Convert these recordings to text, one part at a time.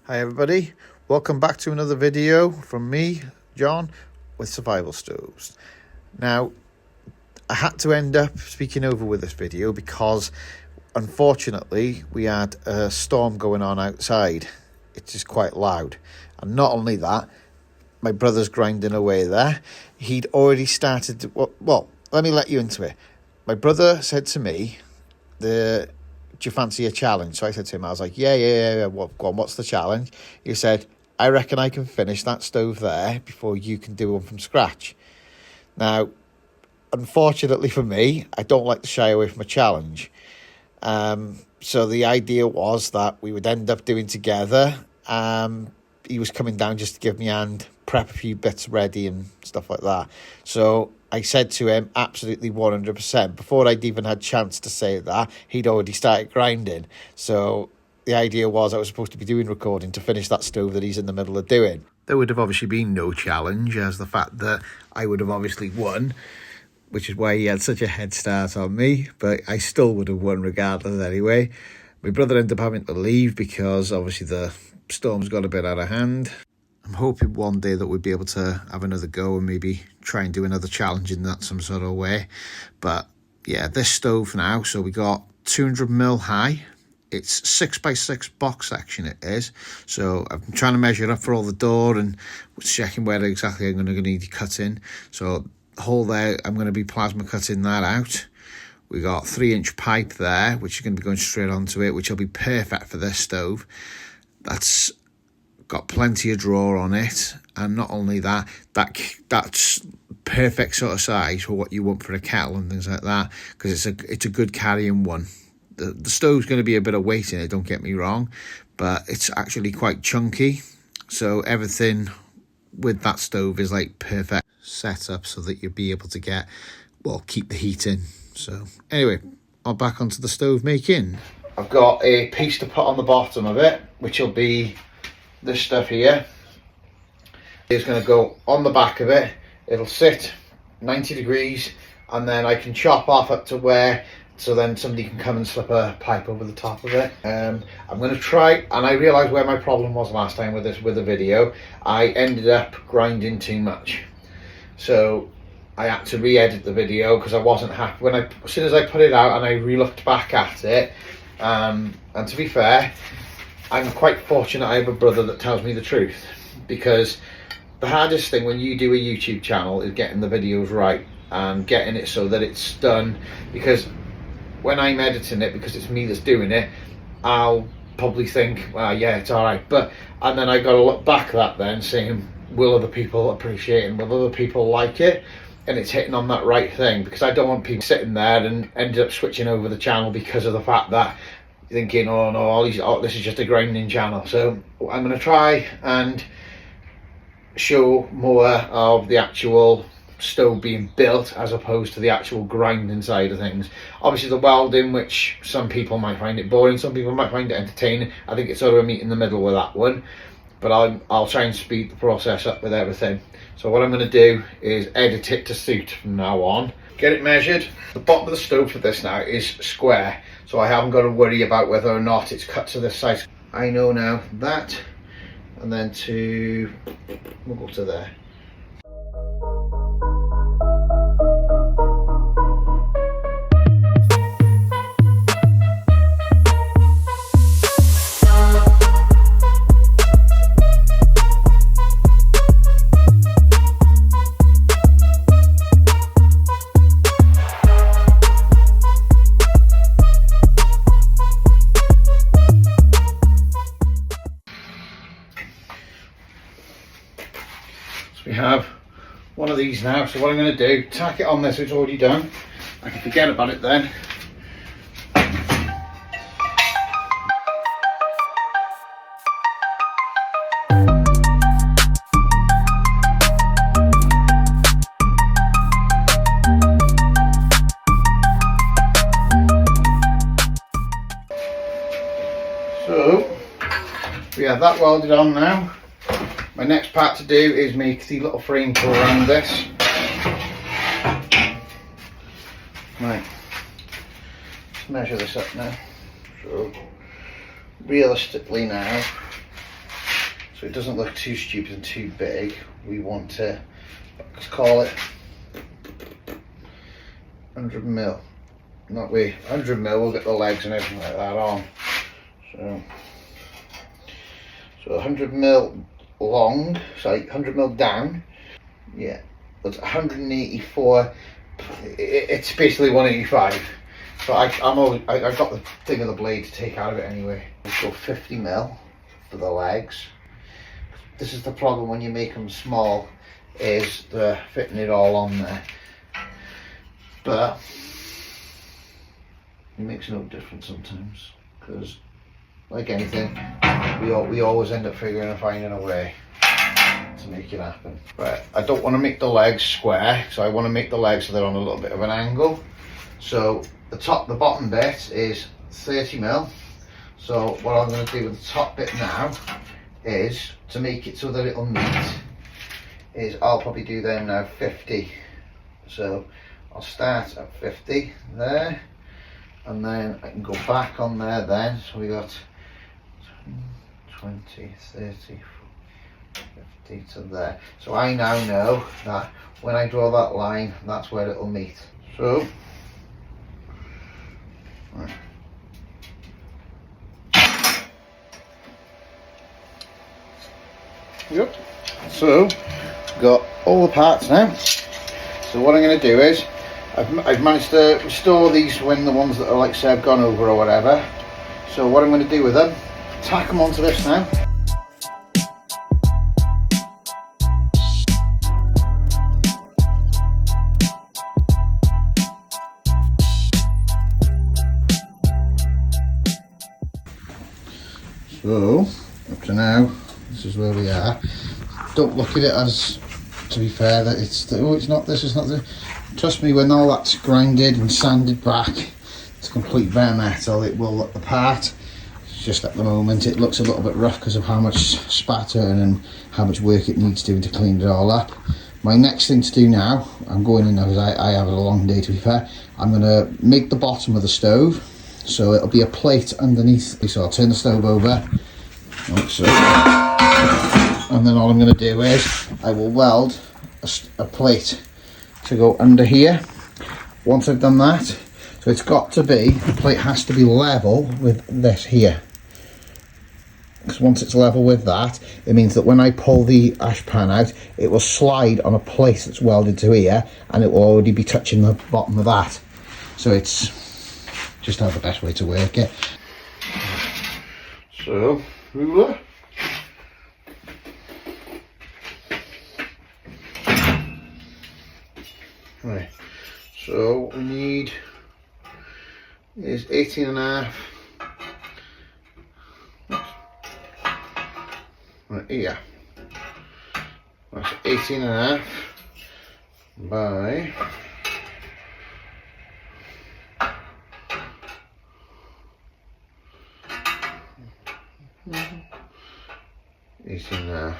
Hi everybody, welcome back to another video from me, John, with survival stoves. Now, I had to end up speaking over with this video because unfortunately we had a storm going on outside. It's just quite loud, and not only that, my brother's grinding away there. He'd already started to, well, let me let you into it. My brother said to me, do you fancy a challenge? So I said to him, I was like, yeah. Well, go on, what's the challenge? He said, I reckon I can finish that stove there before you can do one from scratch. Now, unfortunately for me, I don't like to shy away from a challenge. So the idea was that we would end up doing together. He was coming down just to give me a hand, prep a few bits ready and stuff like that. So I said to him, absolutely 100%. Before I'd even had a chance to say that, he'd already started grinding. So the idea was I was supposed to be doing recording to finish that stove that he's in the middle of doing. There would have obviously been no challenge, as the fact that I would have obviously won, which is why he had such a head start on me. But I still would have won regardless anyway. My brother ended up having to leave because obviously the storm's got a bit out of hand. I'm hoping one day that we'll be able to have another go and maybe try and do another challenge in that some sort of way. But yeah, this stove now, so we got 200mm high. It's 6x6 box section it is. So I'm trying to measure it up for all the door and checking where exactly I'm going to need to cut in. So the hole there, I'm going to be plasma cutting that out. We got 3-inch pipe there, which is going to be going straight onto it, which will be perfect for this stove. That's got plenty of draw on it, and not only that, that's perfect sort of size for what you want for a kettle and things like that, because it's a good carrying one. The stove's going to be a bit of weight in it, don't get me wrong, but it's actually quite chunky, so everything with that stove is like perfect setup so that you'll be able to keep the heat in. So anyway, I'm back onto the stove making. I've got a piece to put on the bottom of it, which will be this stuff here. It's going to go on the back of it. It'll sit 90 degrees, and then I can chop off up to where, so then somebody can come and slip a pipe over the top of it. I'm going to try, and I realised where my problem was last time with the video. I ended up grinding too much, so I had to re-edit the video because I wasn't happy as soon as I put it out and I re-looked back at it. And to be fair, I'm quite fortunate I have a brother that tells me the truth, because the hardest thing when you do a YouTube channel is getting the videos right and getting it so that it's done, because when I'm editing it, because it's me that's doing it, I'll probably think, well, yeah, it's all right, and then I got to look back at that then saying, will other people appreciate it and will other people like it, and it's hitting on that right thing, because I don't want people sitting there and ended up switching over the channel because of the fact that thinking, oh no, this is just a grinding channel. So I'm going to try and show more of the actual stove being built as opposed to the actual grinding side of things. Obviously the welding, which some people might find it boring, some people might find it entertaining. I think it's sort of a meet in the middle with that one, but I'll try and speed the process up with everything. So what I'm going to do is edit it to suit from now on. Get it measured. The bottom of the stove for this now is square, so I haven't got to worry about whether or not it's cut to this size. I know now that, and then we'll go to there. We have one of these now, so what I'm going to do, tack it on this, it's already done. I can forget about it then. So we have that welded on now. My next part to do is make the little frame go around this. Right, measure this up now. So realistically now, so it doesn't look too stupid and too big. We want to, let's call it 100 mil. Not we, 100 mil, we'll get the legs and everything like that on. So 100 mil long, sorry, 100 mil down. Yeah, it's 184. It's basically 185. So I've got the thing of the blade to take out of it anyway. Let's go 50 mil for the legs. This is the problem when you make them small, is the fitting it all on there. But it makes no difference sometimes, because like anything, we always end up finding a way to make it happen. Right, I don't want to make the legs square, so I want to make the legs so they're on a little bit of an angle. So the bottom bit is 30 mil. So what I'm going to do with the top bit now is, to make it so that it'll meet, is I'll probably do them now 50. So I'll start at 50 there, and then I can go back on there then. So we got 20, 30, 50 to there. So I now know that when I draw that line, that's where it'll meet. So, right. Yep. So, got all the parts now. So what I'm going to do is, I've managed to restore these when the ones that are like say I've gone over or whatever. So what I'm going to do with them, tack them onto this now. So up to now, this is where we are. Don't look at it as, to be fair, that it's not this, it's not the. Trust me, when all that's grinded and sanded back to complete bare metal, it will look the part. It's just at the moment it looks a little bit rough because of how much spatter and how much work it needs doing to clean it all up. My next thing to do now, I'm going in now because I have a long day, to be fair. I'm going to make the bottom of the stove, so it'll be a plate underneath. So I'll turn the stove over, like so, and then all I'm going to do is I will weld a plate to go under here. Once I've done that, so it's got to be, the plate has to be level with this here, because once it's level with that, it means that when I pull the ash pan out, it will slide on a plate that's welded to here, and it will already be touching the bottom of that. So it's just how the best way to work it. So ruler, right, so we need is 18.5 right here. That's 18.5 by 18.5.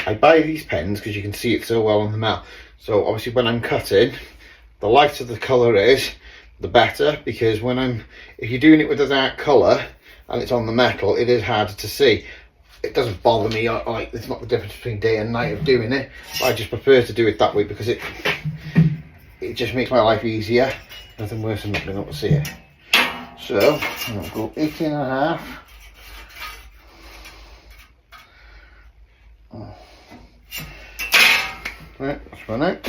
I buy these pens because you can see it so well on the metal. So obviously when I'm cutting, the lighter the colour is, the better, because if you're doing it with a dark colour and it's on the metal, it is harder to see. It doesn't bother me, like it's not the difference between day and night of doing it. I just prefer to do it that way because it just makes my life easier. Nothing worse than not being able to see it. So I'm going to go 18.5. Right, that's run out.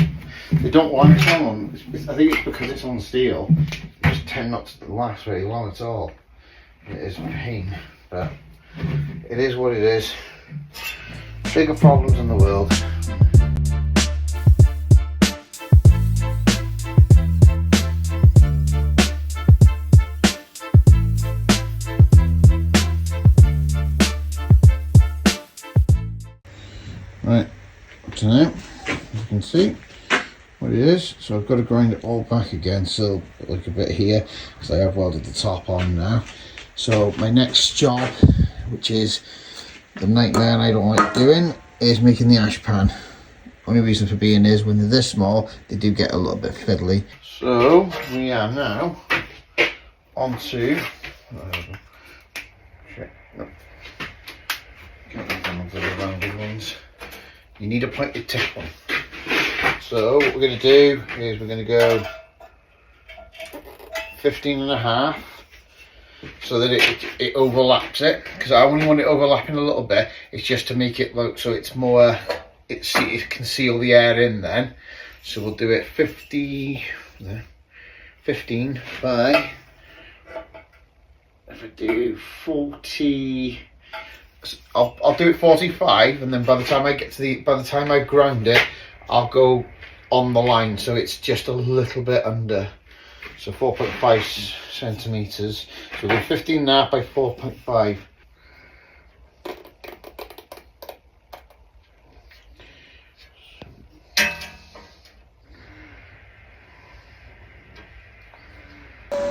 They don't want it on. I think it's because it's on steel. It just tend not to last very long at all. It is a pain, but it is what it is. Bigger problems in the world. Right, up to now, as you can see what it is. So I've got to grind it all back again, so like a bit here, because I have welded the top on now. So my next job, which is the nightmare and I don't like doing, is making the ash pan. Only reason for being is when they're this small, they do get a little bit fiddly. So we are now onto means you need a pointed tip one. So what we're going to do is we're going to go 15.5 so that it overlaps it, because I only want it overlapping a little bit. It's just to make it look so it's more, it can seal the air in then. So we'll do it 15 by, if I do 40, I'll do it 45, and then by the time I get to by the time I grind it, I'll go on the line so it's just a little bit under. So 4.5 centimeters. So we'll do 15.5 by 4.5.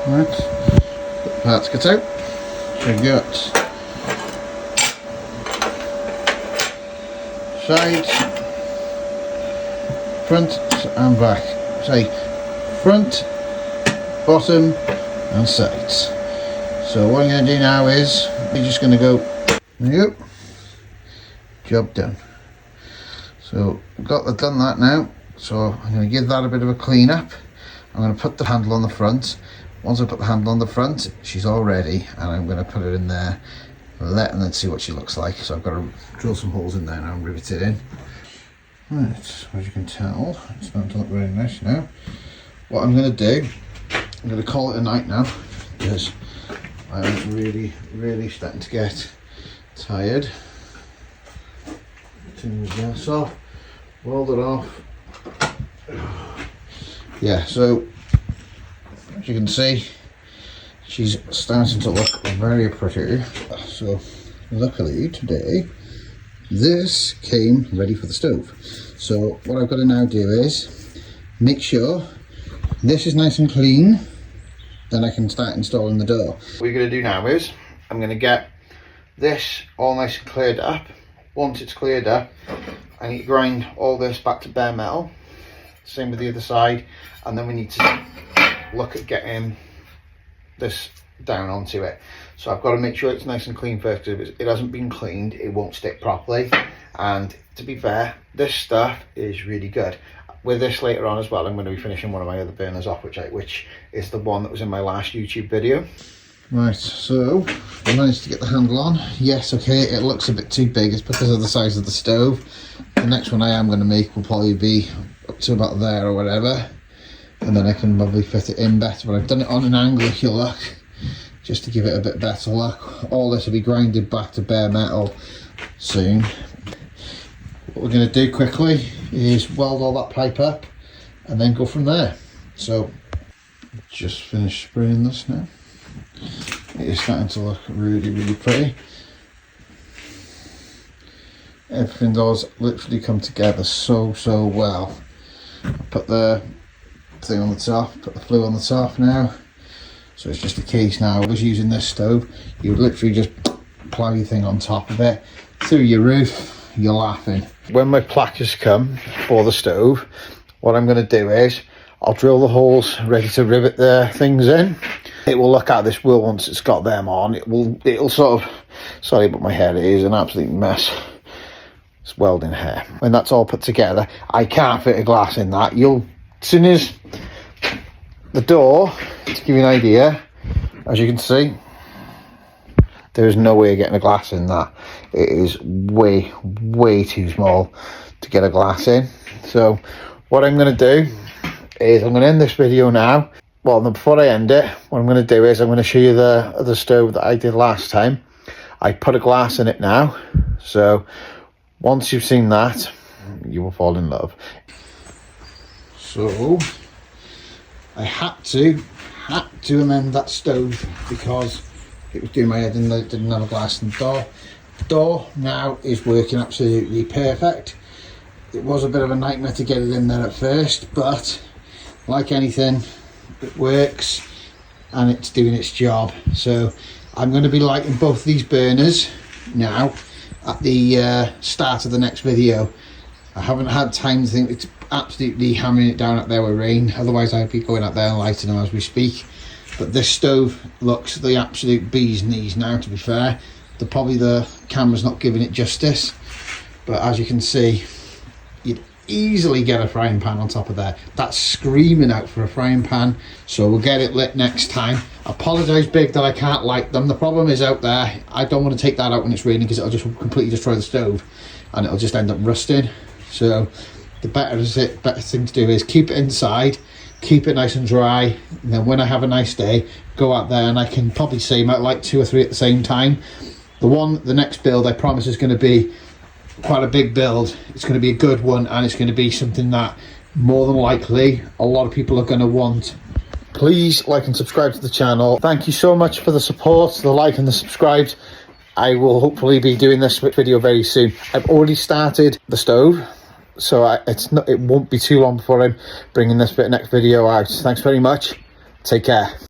Right, parts cut out. So we've got sides, front and back. Say front, bottom and sides. So what I'm going to do now is we're just going to go, there you go, job done. So I've done that now, so I'm going to give that a bit of a clean up. I'm going to put the handle on the front. Once I put the handle on the front, she's all ready, and I'm going to put it in there and then see what she looks like. So I've got to drill some holes in there now and rivet it in. Right, as you can tell, it's starting to look very nice now. What I'm going to do, I'm going to call it a night now, because I'm really starting to get tired. Turn the gas off, weld it off. Yeah, so as you can see, she's starting to look very pretty. So luckily today, this came ready for the stove. So what I've got to now do is make sure this is nice and clean, then I can start installing the door. What you're going to do now is I'm going to get this all nice and cleared up. Once it's cleared up, I need to grind all this back to bare metal. Same with the other side, and then we need to look at getting this down onto it. So I've got to make sure it's nice and clean first, because if it hasn't been cleaned, it won't stick properly. And to be fair, this stuff is really good. With this later on as well, I'm going to be finishing one of my other burners off, which is the one that was in my last YouTube video. Right, so I managed to get the handle on. Yes, okay, it looks a bit too big. It's because of the size of the stove. The next one I am going to make will probably be up to about there or whatever, and then I can probably fit it in better. But I've done it on an angle, if you look, just to give it a bit better look. All this will be grinded back to bare metal soon. What we're going to do quickly is weld all that pipe up and then go from there. So just finished spraying this now. It is starting to look really pretty. Everything does literally come together so well. I put the thing on the top, put the flue on the top now. So it's just a case now. I was using this stove, you would literally just plow your thing on top of it through your roof. You're laughing. When my plackers come for the stove, what I'm going to do is I'll drill the holes ready to rivet the things in. It will look at this will once it's got them on. It'll sort of, sorry about my hair, it is an absolute mess. It's welding hair. When that's all put together, I can't fit a glass in that. As soon as the door, to give you an idea, as you can see, there is no way of getting a glass in that. It is way too small to get a glass in. So what I'm going to do is I'm going to end this video now. Well, before I end it, what I'm going to do is I'm going to show you the stove that I did last time. I put a glass in it now. So once you've seen that, you will fall in love. So I had to amend that stove because it was doing my head and it didn't have a glass in the door. The door now is working absolutely perfect. It was a bit of a nightmare to get it in there at first, but like anything, it works and it's doing its job. So I'm going to be lighting both these burners now at the start of the next video. I haven't had time to think. It's absolutely hammering it down up there with rain, otherwise I'd be going up there and lighting them as we speak. But this stove looks the absolute bee's knees now, to be fair. Probably the camera's not giving it justice, but as you can see, you'd easily get a frying pan on top of there. That's screaming out for a frying pan, so we'll get it lit next time. Apologise big that I can't light them. The problem is out there, I don't want to take that out when it's raining because it'll just completely destroy the stove and it'll just end up rusting. So the better thing to do is keep it inside, keep it nice and dry, and then when I have a nice day, go out there and I can probably say might light 2 or 3 at the same time. The next build I promise is going to be quite a big build. It's going to be a good one, and it's going to be something that more than likely a lot of people are going to want. Please like and subscribe to the channel. Thank you so much for the support, the like and the subscribes. I will hopefully be doing this video very soon. I've already started the stove, so it won't be too long before I'm bringing this next video out. Thanks very much. Take care.